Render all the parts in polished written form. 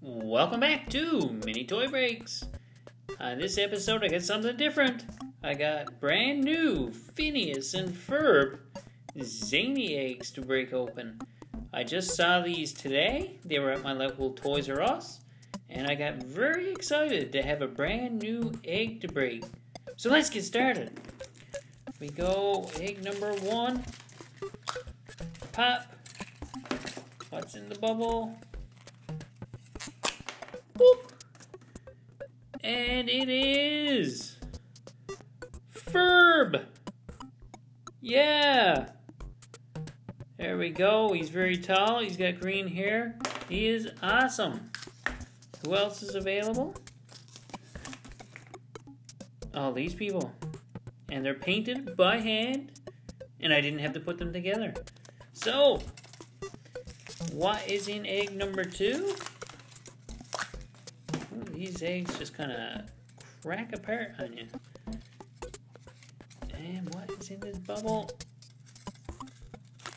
Welcome back to Mini Toy Breaks. On this episode, I got something different. I got brand new Phineas and Ferb Zaini eggs to break open. I just saw these today. They were at my local Toys R Us, and I got very excited to have a brand new egg to break. So let's get started. We go egg number 1. Pop. What's in the bubble? Boop. And it is Ferb. Yeah. There we go. He's very tall. He's got green hair. He is awesome. Who else is available? All these people. And they're painted by hand. And I didn't have to put them together. So, what is in egg number 2? Ooh, these eggs just kind of crack apart on you. And what is in this bubble?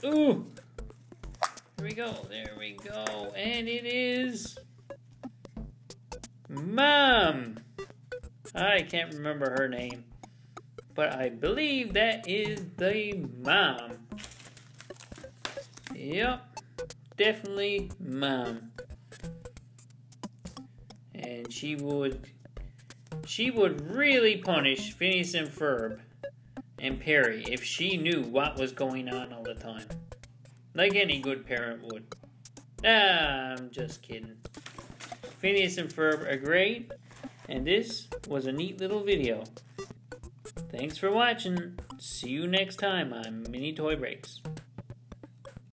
Ooh! There we go, there we go. And it is Mom! I can't remember her name, but I believe that is the mom. Yep, definitely Mom. And she would really punish Phineas and Ferb and Perry if she knew what was going on all the time. Like any good parent would. I'm just kidding. Phineas and Ferb are great, and this was a neat little video. Thanks for watching. See you next time on Mini Toy Breaks.